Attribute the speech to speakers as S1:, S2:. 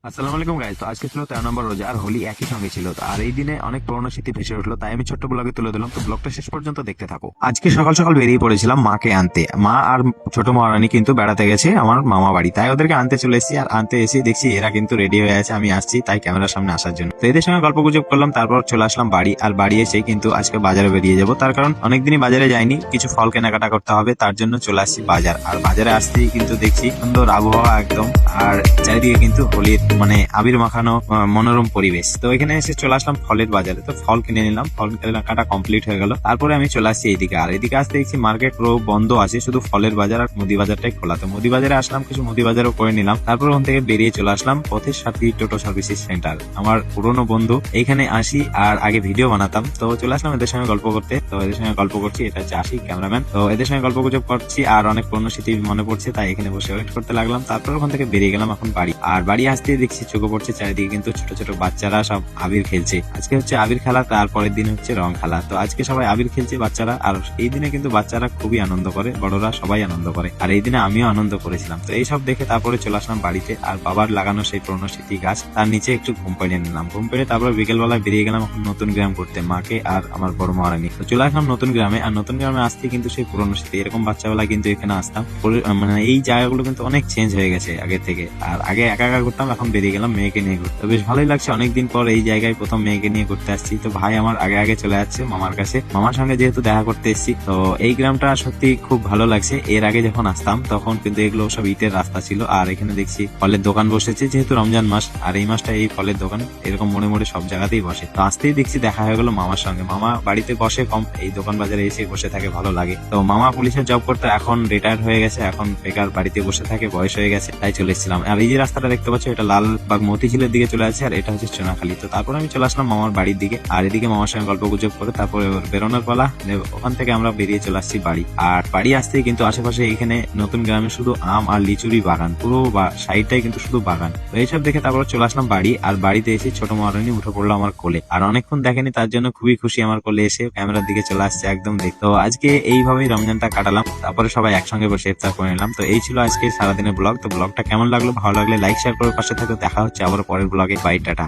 S1: আসসালামু আলাইকুম গাইস। তো আজকে ছিল 13 নম্বর রোজা আর হোলি একই সঙ্গে ছিল। তো আর এই দিনে অনেক পুরোনো স্মৃতি ভেসে উঠলো, তাই আমি ছোট্ট ব্লগে তুলে দিলাম। তো ব্লগটা শেষ পর্যন্ত দেখতে থাকো। আজকে সকাল সকাল বেরিয়ে পড়েছিলাম মাকে আনতে। মা আর ছোট মহারানী কিন্তু বেড়াতে গেছে আমার মামা বাড়ি, তাই ওদেরকে আনতে চলে এসেছি। আর আনতে এসে দেখছি এরা কিন্তু রেডি হয়ে আছে, আমি আসছি তাই ক্যামেরার সামনে আসার জন্য। তো এদের সঙ্গে গল্প গুজব করলাম, তারপর চলে আসলাম বাড়ি। আর বাড়ি এসে কিন্তু আজকে বাজারে বেরিয়ে যাবো, তার কারণ অনেকদিনই বাজারে যাইনি, কিছু ফল কেনাকাটা করতে হবে, তার জন্য চলে আসছি বাজার। আর বাজারে আসতেই কিন্তু দেখছি সুন্দর আবহাওয়া একদম, আর চারিদিকে কিন্তু হোলির মানে আবির মাখানো মনোরম পরিবেশ। তো এখানে এসে চলে আসলাম ফলের বাজারে। তো ফল কিনে নিলাম, ফল কেনাকাটা কমপ্লিট হয়ে গেল। তারপরে আমি চলে আসছি এইদিকে। আর এদিকে আসতে দেখছি মার্কেট পুরো বন্ধ আছে, শুধু ফলের বাজার আর মুদি বাজারটাই খোলা। তো মুদি বাজারে আসলাম, কিছু মুদি বাজারও করে নিলাম। তারপর ওখান থেকে বেরিয়ে চলে আসলাম পথের সাথী টোটো সার্ভিসেস সেন্টার, আমার পুরনো বন্ধু। এইখানে আসি আর আগে ভিডিও বানাতাম, তো চলে আসলাম এদের সঙ্গে গল্প করতে। তো এদের সঙ্গে গল্প করছি, এটা হচ্ছে আশিক ক্যামেরাম্যান। তো এদের সঙ্গে গল্প গুজব করছি আর অনেক পুরনো স্মৃতি মনে পড়ছে, তাই এখানে বসে ওয়েট করতে লাগলাম। তারপর ওখান থেকে বেরিয়ে গেলাম এখন বাড়ি। আর বাড়ি আসতে দেখছি চোখে পড়ছে চারিদিকে কিন্তু ছোট ছোট বাচ্চারা সব আবির খেলছে। আজকে হচ্ছে আবির খেলা, তারপরের দিন হচ্ছে রং খেলা। তো আজকে সবাই আবির খেলছে বাচ্চারা, আর এই দিনে কিন্তু বাচ্চারা খুবই আনন্দ করে, বড়রা সবাই আনন্দ করে। আর এই দিনে আমিও আনন্দ করেছিলাম। তো এইসব দেখে তারপরে চলে আসলাম বাড়িতে। আর বাবার লাগানো সেই পুরনো স্মৃতি গাছ, তার নিচে একটু ঘুম পেড়ে নিলাম। ঘুম পেড়ে তারপরে বিকেলবেলায় বেরিয়ে গেলাম এখন নতুন গ্রাম করতে, মাকে আর আমার বড় মহারানী। তো চলে আসলাম নতুন গ্রামে। আর নতুন গ্রামে আসতে কিন্তু সেই পুরনো স্মৃতি, এরকম বাচ্চাবেলায় কিন্তু এখানে আসতাম। মানে এই জায়গাগুলো কিন্তু অনেক চেঞ্জ হয়ে গেছে আগের থেকে। আর আগে একা একা ঘুরতাম, এখন বেরিয়ে গেলাম মেয়েকে নিয়ে ঘুরতে। তো বেশ ভালোই লাগছে, অনেকদিন পর এই জায়গায় প্রথম মেয়েকে নিয়ে ঘুরতে আসছি। তো ভাই আমার আগে আগে চলে যাচ্ছে মামার কাছে, মামার সঙ্গে যেহেতু দেখা করতে এসেছি। তো এই গ্রামটা সত্যি খুব ভালো লাগছে। এর আগে যখন আসতাম তখন কিন্তু এগুলো সব ইটের রাস্তা ছিল। আর এখানে দেখছি ফলের দোকান বসেছে, যেহেতু রমজান মাস আর এই মাসটা এই ফলের দোকান এরকম মোড়ে মোড়ে সব জায়গাতেই বসে। তো আসতেই দেখছি দেখা হয়ে গেল মামার সঙ্গে। মামা বাড়িতে বসে কম, এই দোকান বাজারে এসে বসে থাকে, ভালো লাগে। তো মামা পুলিশের জব করতে, এখন রিটায়ার হয়ে গেছে, এখন বেকার বাড়িতে বসে থাকে, বয়স হয়ে গেছে, তাই চলে এসেছিলাম। আর এই যে রাস্তাটা দেখতে পাচ্ছ, এটা লালবাগ মতিঝিলের দিকে চলে আছে, আর এটা হচ্ছে চুনাখালী। তো তারপর আমি চলে আসলাম মামার বাড়ির দিকে। আর এদিকে মামার সঙ্গে গল্প গুজব করে তারপরে বেরোনোর পালা। ওখান থেকে আমরা বেরিয়ে চলে আসছি বাড়ি। আর বাড়ি আসতেই কিন্তু আশেপাশে এখানে নতুন গ্রামে শুধু আম আর লিচুরি বাগান, পুরো সাইডটাই কিন্তু শুধু বাগান। তো এইসব দেখে তারপর চলে আসলাম বাড়ি। আর বাড়িতে এসে ছোট মহারানী উঠে পড়লো আমার কোলে। আর অনেকক্ষণ দেখেনি, তার জন্য খুবই খুশি। আমার কোলে এসে ক্যামেরার দিকে চলে আসছে একদম দেখতে। তো আজকে এইভাবেই রমজানটা কাটালাম, তারপরে সবাই একসঙ্গে বসে ইফতার করে নিলাম। তো এই ছিল আজকে সারাদিনের ব্লগ। তো ব্লগটা কেমন লাগলো, ভালো লাগলে লাইক শেয়ার করে পাশে থাকো। দেখা হচ্ছে আবার পরের ব্লগে। Bye, tata.